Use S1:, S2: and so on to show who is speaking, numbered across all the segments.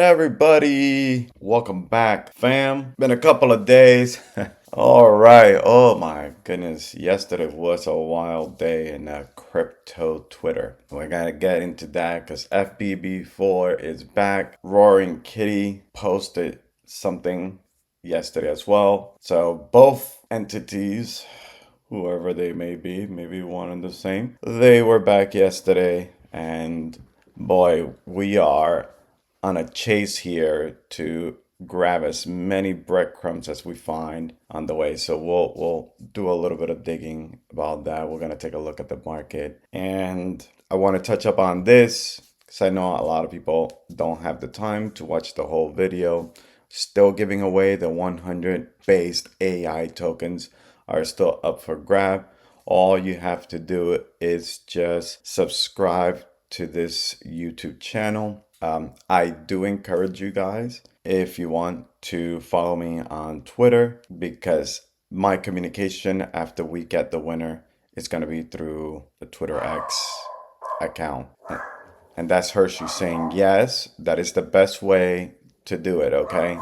S1: everybody? Welcome back, fam. Been a couple of days. All right. Oh my goodness. Yesterday was a wild day in crypto Twitter. We gotta get into that because FBB4 is back. Roaring Kitty posted something yesterday as well. So both entities, whoever they may be, maybe one and the same, they were back yesterday. And boy, we are on a chase here to grab as many breadcrumbs as we find on the way. So we'll do a little bit of digging about that. We're gonna take a look at the market, and I want to touch up on this because I know a lot of people don't have the time to watch the whole video. Still giving away the 100 based AI tokens are still up for grab. All you have to do is just subscribe to this YouTube channel. I do encourage you guys, if you want, to follow me on Twitter, because my communication after we get the winner is going to be through the Twitter X account. And that's Hershey saying yes, that is the best way to do it, okay?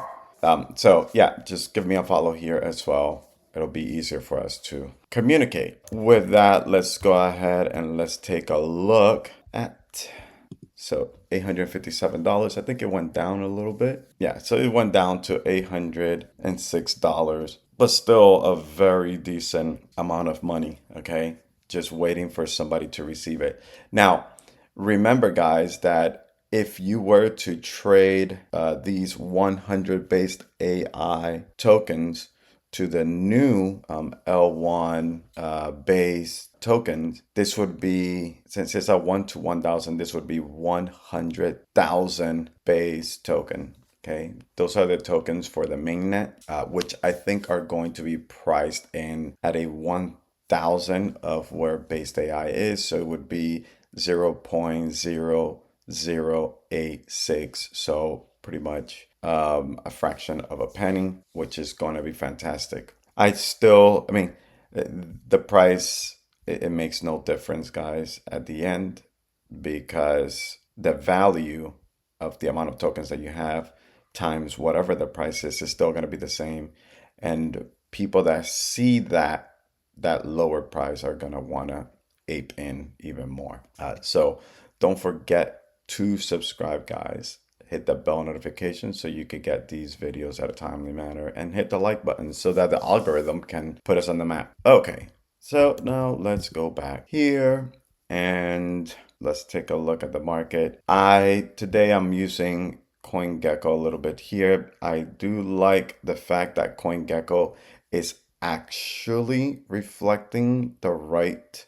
S1: So yeah, just give me a follow here as well. It'll be easier for us to communicate. With that, let's go ahead and let's take a look at, so $857. I think it went down a little bit. Yeah, so it went down to $806, but still a very decent amount of money, okay? Just waiting for somebody to receive it. Now, remember guys, that if you were to trade these 100 based AI tokens to the new L1 base tokens, this would be, since it's a 1 to 1,000, this would be 100,000 base token. Okay, those are the tokens for the mainnet, which I think are going to be priced in at a 1,000 of where based AI is. So it would be 0.0086. So pretty much a fraction of a penny, which is going to be fantastic. I mean, the price, it makes no difference, guys, at the end, because the value of the amount of tokens that you have times whatever the price is still going to be the same. And people that see that lower price are going to want to ape in even more. So don't forget to subscribe, guys. Hit the bell notification so you could get these videos at a timely manner, and hit the like button so that the algorithm can put us on the map. Okay, so now let's go back here and let's take a look at the market. Today I'm using CoinGecko a little bit here. I do like the fact that CoinGecko is actually reflecting the right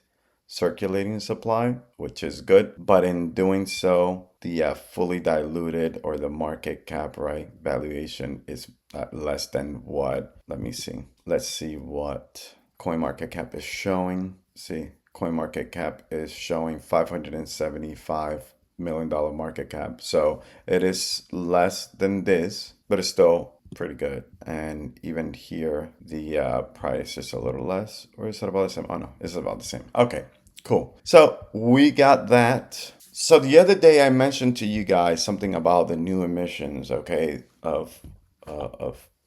S1: circulating supply, which is good. But in doing so, the fully diluted, or the market cap, right, valuation is less than what, let me see. Let's see what CoinMarketCap is showing. See, CoinMarketCap is showing $575 million market cap. So it is less than this, but it's still pretty good. And even here, the price is a little less. Or is it about the same? Oh no, it's about the same. Okay, cool. So we got that. So the other day I mentioned to you guys something about the new emissions, okay, of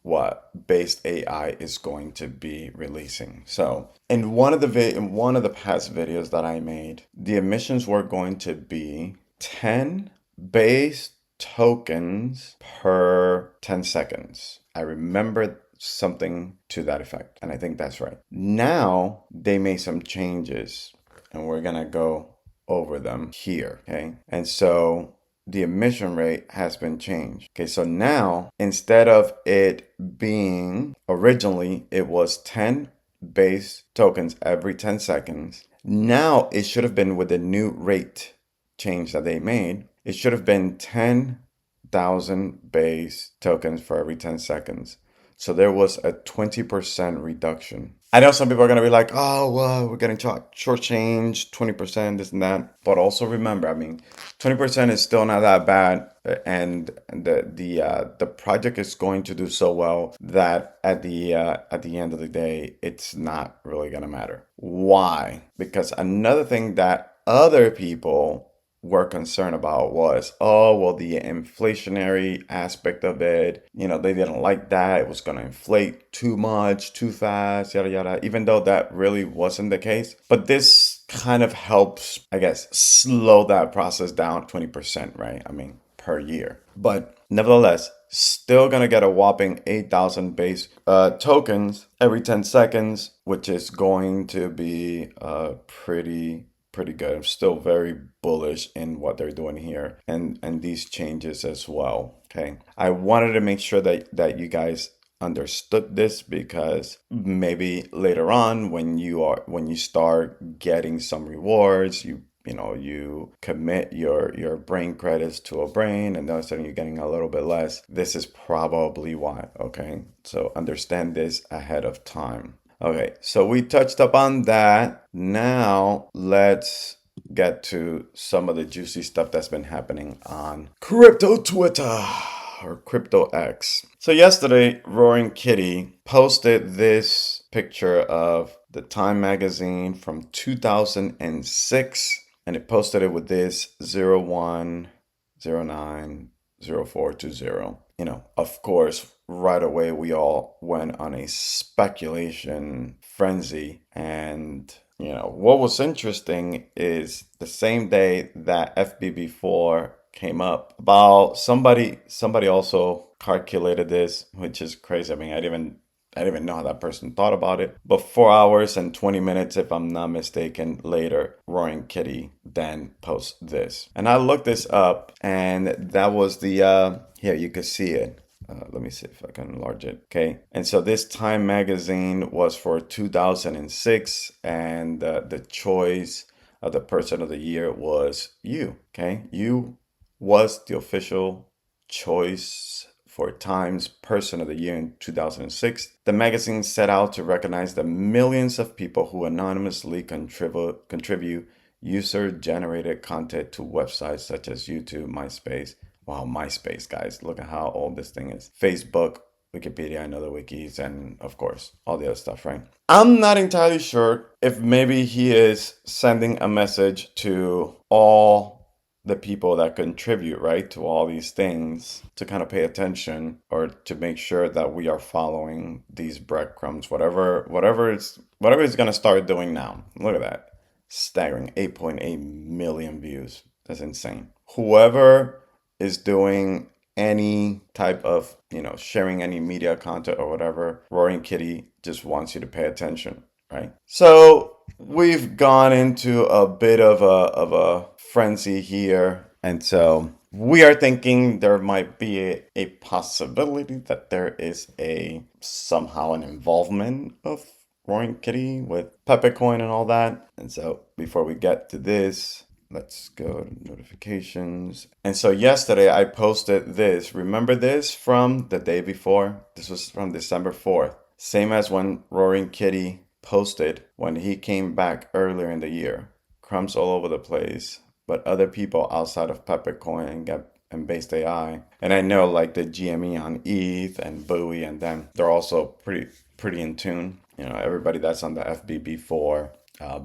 S1: what based AI is going to be releasing. So in one of the past videos that I made, the emissions were going to be 10 base tokens per 10 seconds. I remember something to that effect, and I think that's right. Now they made some changes, and we're gonna go over them here, okay? And so the emission rate has been changed. Okay, so now instead of it being, originally it was 10 base tokens every 10 seconds. Now it should have been, with the new rate change that they made, it should have been 10,000 base tokens for every 10 seconds. So there was a 20% reduction. I know some people are going to be like, oh, well, we're getting shortchanged, 20%, this and that. But also remember, I mean, 20% is still not that bad. And the project is going to do so well that at the end of the day, it's not really going to matter. Why? Because another thing that other people were concerned about was, oh, well, the inflationary aspect of it, they didn't like that. It was going to inflate too much, too fast, yada, yada, even though that really wasn't the case. But this kind of helps, I guess, slow that process down 20%, right? I mean, per year. But nevertheless, still gonna get a whopping 8,000 base tokens every 10 seconds, which is going to be pretty good. I'm still very bullish in what they're doing here and these changes as well. Okay, I wanted to make sure that you guys understood this, because maybe later on when you start getting some rewards, you commit your brain credits to a brain, and then suddenly you're getting a little bit less. This is probably why. Okay, so understand this ahead of time. Okay, so we touched upon that. Now let's get to some of the juicy stuff that's been happening on crypto Twitter or crypto X. So yesterday, Roaring Kitty posted this picture of the Time magazine from 2006, and it posted it with this 01090420. Of course, right away we all went on a speculation frenzy. And what was interesting is the same day that FBB4 came up, about somebody also calculated this, which is crazy. I mean, I didn't even know how that person thought about it. But 4 hours and 20 minutes, if I'm not mistaken, later, Roaring Kitty then posts this. And I looked this up, and that was the, here, you can see it. Let me see if I can enlarge it. Okay. And so this Time magazine was for 2006, and the choice of the person of the year was you. Okay. You was the official choice for Time's Person of the Year in 2006. The magazine set out to recognize the millions of people who anonymously contribute user-generated content to websites such as YouTube, MySpace. Wow, MySpace, guys. Look at how old this thing is. Facebook, Wikipedia, and other wikis, and of course, all the other stuff, right? I'm not entirely sure if maybe he is sending a message to all the people that contribute, right, to all these things, to kind of pay attention, or to make sure that we are following these breadcrumbs, whatever it's going to start doing now. Look at that. Staggering 8.8 million views. That's insane. Whoever is doing any type of, sharing any media content or whatever, Roaring Kitty just wants you to pay attention, right? So we've gone into a bit of a frenzy here, and so we are thinking there might be a possibility that there is somehow an involvement of Roaring Kitty with Pepecoin and all that. And so before we get to this, let's go to notifications. And so yesterday I posted this. Remember this from the day before? This was from December 4th. Same as when Roaring Kitty posted when he came back earlier in the year. Crumbs all over the place. But other people outside of Pepecoin and Based AI, and I know like the GME on ETH and Bowie and them, they're also pretty in tune. Everybody that's on the FBB4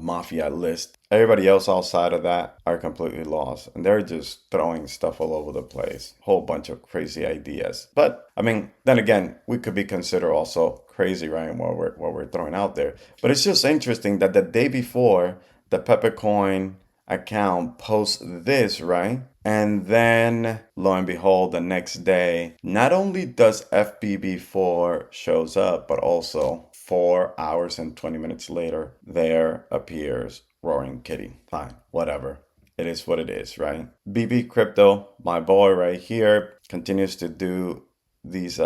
S1: Mafia list, everybody else outside of that are completely lost, and they're just throwing stuff all over the place. Whole bunch of crazy ideas. But I mean, then again, we could be considered also crazy, right? What we're throwing out there. But it's just interesting that the day before the Pepecoin account posts this, right? And then lo and behold, the next day, not only does FBB4 shows up, but also 4 hours and 20 minutes later, there appears Roaring Kitty. Fine, whatever. It is what it is, right? BB Crypto, my boy right here, continues to do these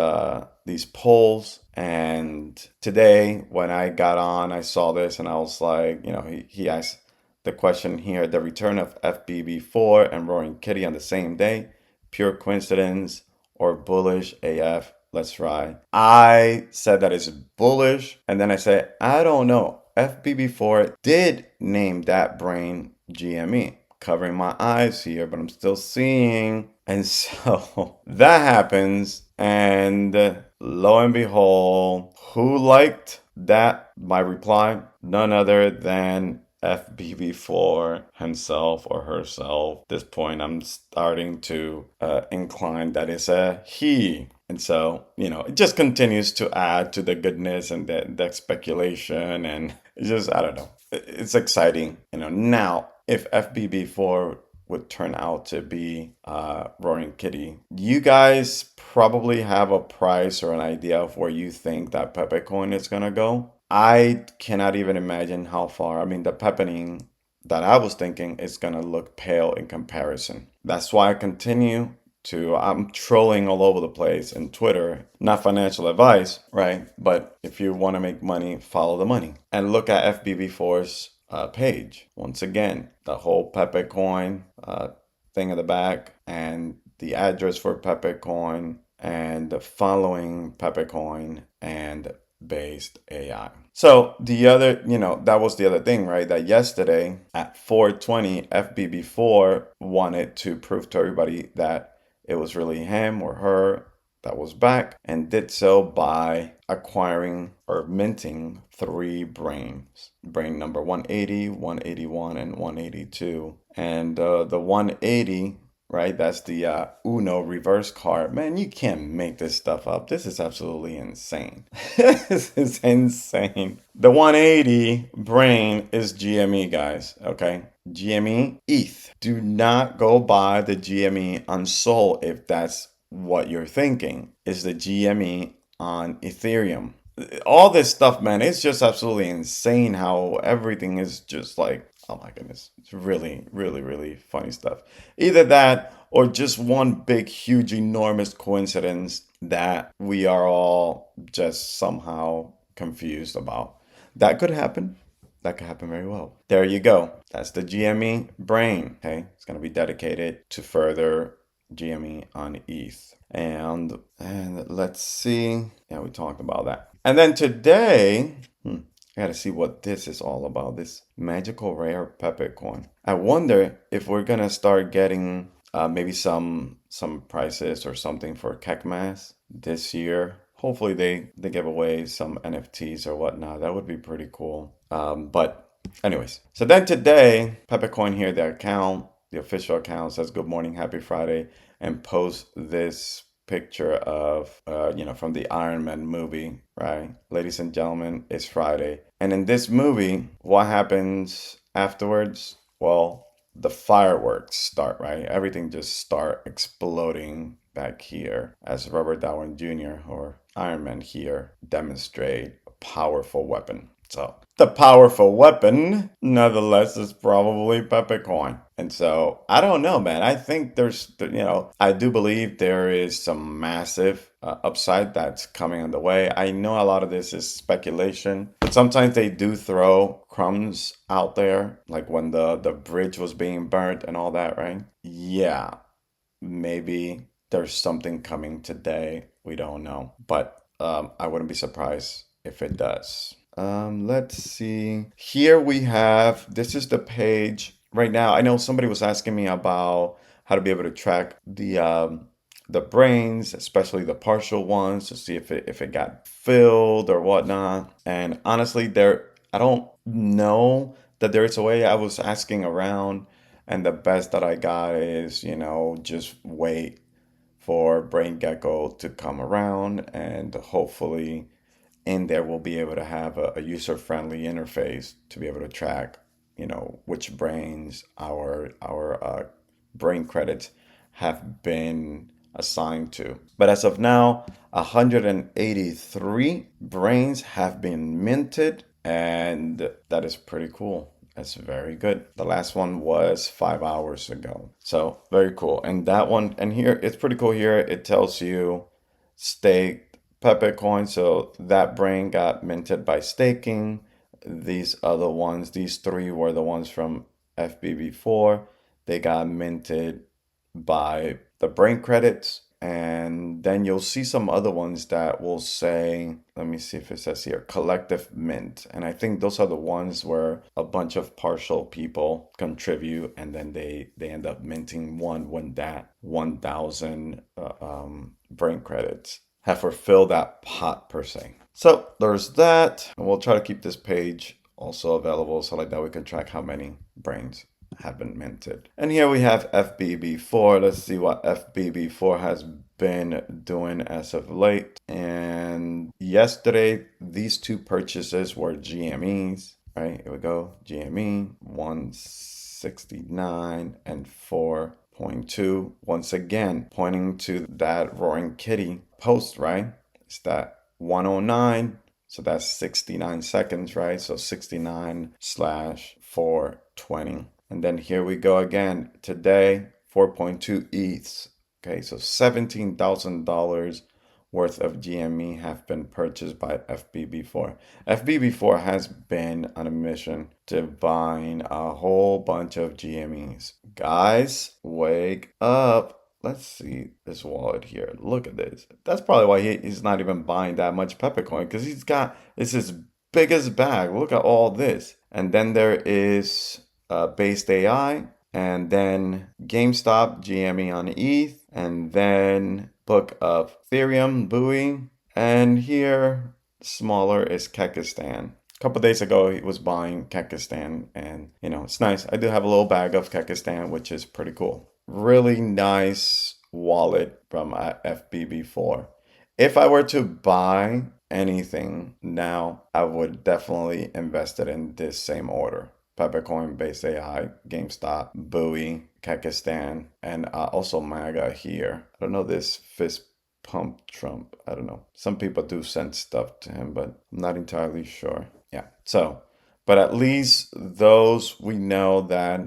S1: polls. And today when I got on, I saw this and I was like, he asked the question here, the return of FBB4 and Roaring Kitty on the same day, pure coincidence or bullish AF? Let's ride. I said that it's bullish, and then I said, I don't know. FBB4 did name that brain GME. Covering my eyes here, but I'm still seeing. And so that happens, and lo and behold, who liked that? My reply, none other than FBB4 himself or herself. At this point, I'm starting to incline that it's a he. And so, it just continues to add to the goodness and the speculation. And it's just, I don't know. It's exciting. Now, if FBB4 would turn out to be Roaring Kitty, you guys probably have a price or an idea of where you think that Pepe coin is going to go. I cannot even imagine how far. I mean, the pepening that I was thinking is going to look pale in comparison. That's why I continue I'm trolling all over the place in Twitter. Not financial advice, right? But if you want to make money, follow the money. And look at FBB4's page. Once again, the whole Pepe coin thing in the back and the address for Pepe coin and the following Pepe coin and based AI. So the other, that was the other thing, right? That yesterday at 4:20, FBB4 wanted to prove to everybody that it was really him or her that was back, and did so by acquiring or minting 3 brains. Brain number 180, 181, and 182. And the 180, right, that's the Uno reverse card. Man, you can't make this stuff up. This is absolutely insane. This is insane. The 180 brain is GME, guys, okay? GME ETH. Do not go buy the GME on Sol if that's what you're thinking. Is the GME on Ethereum. All this stuff, man, it's just absolutely insane how everything is just like, oh my goodness. It's really, really, really funny stuff. Either that or just one big, huge, enormous coincidence that we are all just somehow confused about. That could happen. That could happen very well. There you go. That's the GME brain. Okay, it's going to be dedicated to further GME on ETH. And let's see. Yeah, we talked about that. And then today, I got to see what this is all about. This magical rare Pepe coin. I wonder if we're going to start getting maybe some prices or something for Kekmas this year. Hopefully they give away some NFTs or whatnot. That would be pretty cool. But anyways, so then today, Pepe Coin here, the account, the official account says, "Good morning, happy Friday," and post this picture of, from the Iron Man movie, right? Ladies and gentlemen, it's Friday. And in this movie, what happens afterwards? Well, the fireworks start, right? Everything just start exploding back here as Robert Downey Jr. or Iron Man here demonstrate a powerful weapon. So the powerful weapon, nonetheless, is probably Pepe coin. And so I don't know, man. I think I do believe there is some massive upside that's coming on the way. I know a lot of this is speculation, but sometimes they do throw crumbs out there, like when the bridge was being burnt and all that, right? Yeah, maybe there's something coming today. We don't know, but I wouldn't be surprised if it does. Let's see. Here we have, this is the page right now. I know somebody was asking me about how to be able to track the brains, especially the partial ones, to see if it got filled or whatnot. And honestly, I don't know that there is a way. I was asking around, and the best that I got is, just wait for Brain Gecko to come around, and hopefully in there we'll be able to have a user-friendly interface to be able to track, which brains our brain credits have been assigned to. But as of now, 183 brains have been minted, and that is pretty cool. That's very good. The last one was 5 hours ago. So very cool. And that one, and here, it's pretty cool here. It tells you staked Pepe coin. So that brain got minted by staking. These other ones, these 3 were the ones from FBB4. They got minted by the brain credits. And then you'll see some other ones that will say, let me see if it says here, collective mint. And I think those are the ones where a bunch of partial people contribute, and then they end up minting one when that 1,000 brain credits have fulfilled that pot per se. So there's that. And we'll try to keep this page also available, so like that we can track how many brains have been minted. And here we have FBB4. Let's see what FBB4 has been doing as of late. And yesterday, these two purchases were GMEs, right? Here we go. GME 169 and 4.2. Once again, pointing to that Roaring Kitty post, right? It's that 109. So that's 69 seconds, right? So 69 slash 420. And then here we go again. Today, 4.2 ETHs. Okay, so $17,000 worth of GME have been purchased by FBB4. FBB4 has been on a mission to buying a whole bunch of GMEs. Guys, wake up. Let's see this wallet here. Look at this. That's probably why he's not even buying that much Peppercoin, because it's his biggest bag. Look at all this. And then there is Based AI, and then GameStop, GME on ETH, and then Book of Ethereum, Buoy, and here smaller is Kekistan. A couple days ago, he was buying Kekistan, and it's nice. I do have a little bag of Kekistan, which is pretty cool. Really nice wallet from FBB4. If I were to buy anything now, I would definitely invest it in this same order. Peppercoin, Base AI, GameStop, Buoy, Kekistan, and also MAGA here. I don't know this fist pump Trump. I don't know. Some people do send stuff to him, but I'm not entirely sure. Yeah. So, but at least those we know that,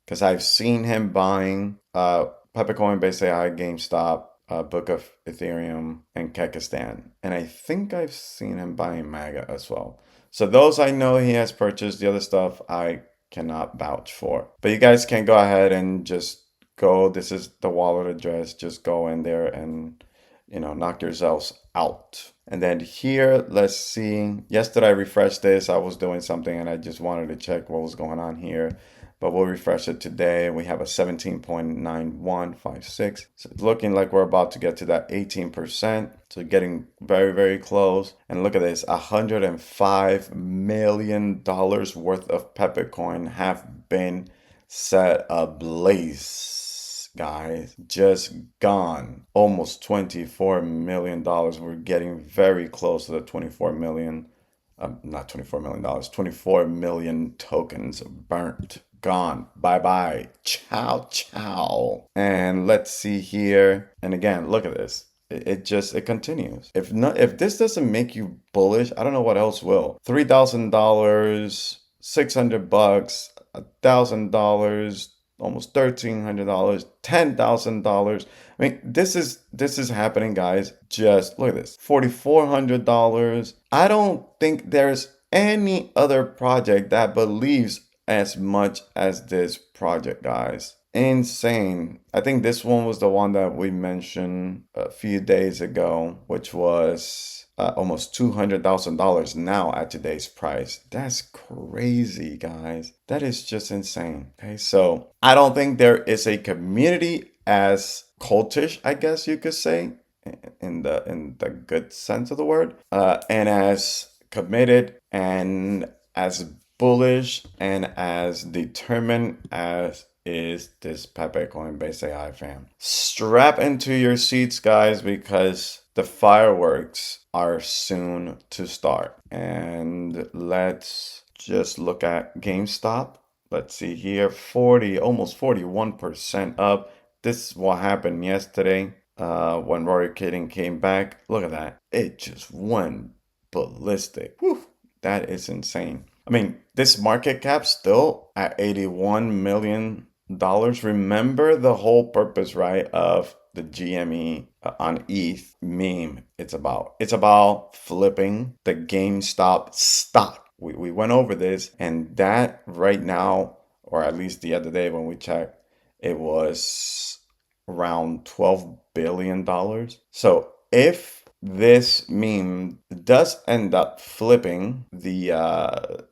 S1: because I've seen him buying Peppercoin, Base AI, GameStop, Book of Ethereum, and Kekistan. And I think I've seen him buying MAGA as well. So those I know he has purchased. The other stuff I cannot vouch for. But you guys can go ahead and just go. This is the wallet address. Just go in there and, knock yourselves out. And then here, let's see. Yesterday I refreshed this. I was doing something and I just wanted to check what was going on here. But we'll refresh it today. We have a 17.9156. So it's looking like we're about to get to that 18%. So getting very, very close. And look at this, $105 million worth of Peppercoin have been set ablaze, guys. Just gone. Almost $24 million. We're getting very close to the 24 million. Not $24 million, 24 million tokens burnt. Gone. Bye bye. Ciao, ciao. And let's see here. And again, look at this. It continues. If this doesn't make you bullish, I don't know what else will. $3,000, $600, $1,000, almost $1,300, $10,000. I mean, this is happening, guys. Just look at this. $4,400. I don't think there's any other project that believes as much as this project, guys. Insane. I think this one was the one that we mentioned a few days ago, which was almost $200,000 now at today's price. That's crazy, guys. That is just insane. Okay, so I don't think there is a community as cultish, I guess you could say, in the good sense of the word, and as committed and as bullish and as determined as is this Peppercoin Base AI fam. Strap into your seats, guys, because the fireworks are soon to start. And let's just look at GameStop. Let's see here, almost 41% up. This is what happened yesterday when Roaring Kitty came back. Look at that. It just went ballistic. Whew, that is insane. I mean, this market cap still at $81 million. Remember the whole purpose, right, of the GME on ETH meme. It's about flipping the GameStop stock. We went over this, and that right now, or at least the other day when we checked, it was around $12 billion. So if this meme does end up flipping the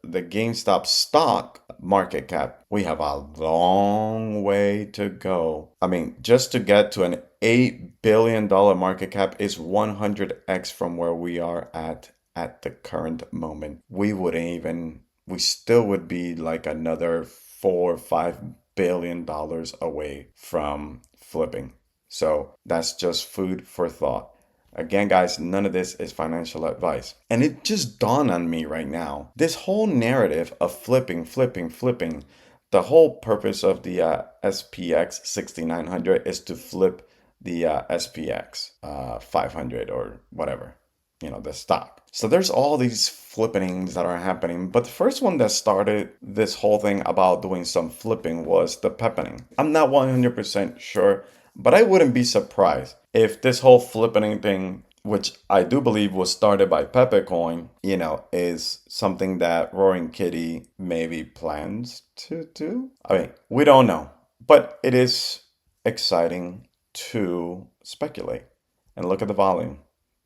S1: GameStop stock market cap, we have a long way to go. I mean, just to get to an $8 billion market cap is 100x from where we are at the current moment. We wouldn't even we still would be like another $4 or $5 billion away from flipping. So that's just food for thought. Again, guys, none of this is financial advice. And it just dawned on me right now. This whole narrative of flipping, the whole purpose of the SPX 6900 is to flip the SPX 500 or whatever, the stock. So there's all these flippings that are happening. But the first one that started this whole thing about doing some flipping was the peppening. I'm not 100% sure, but I wouldn't be surprised if this whole flipping thing, which I do believe was started by Pepecoin, is something that Roaring Kitty maybe plans to do. I mean, we don't know, but it is exciting to speculate. And look at the volume.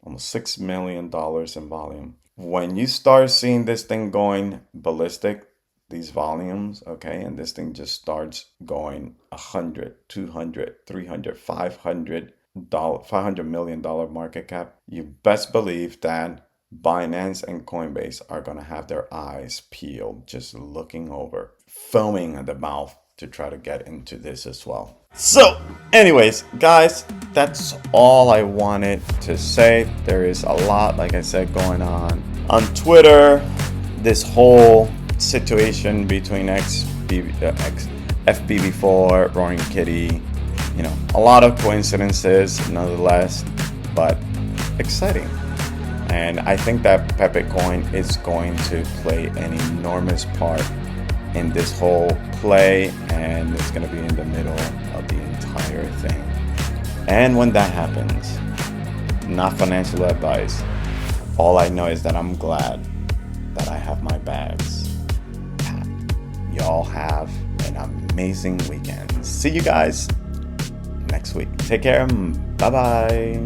S1: Almost $6 million in volume. When you start seeing this thing going ballistic, these volumes, okay, and this thing just starts going 100, 200, 300, $500 million market cap, you best believe that Binance and Coinbase are going to have their eyes peeled, just looking over, foaming at the mouth to try to get into this as well. So anyways, guys, that's all I wanted to say. There is a lot, like I said, going on Twitter. This whole situation between FBB4 Roaring Kitty, a lot of coincidences nonetheless, but exciting. And I think that Pepecoin is going to play an enormous part in this whole play, and it's going to be in the middle of the entire thing. And when that happens, not financial advice, all I know is that I'm glad that I have my bags packed. Y'all have an amazing weekend. See you guys next week. Take care. Bye bye.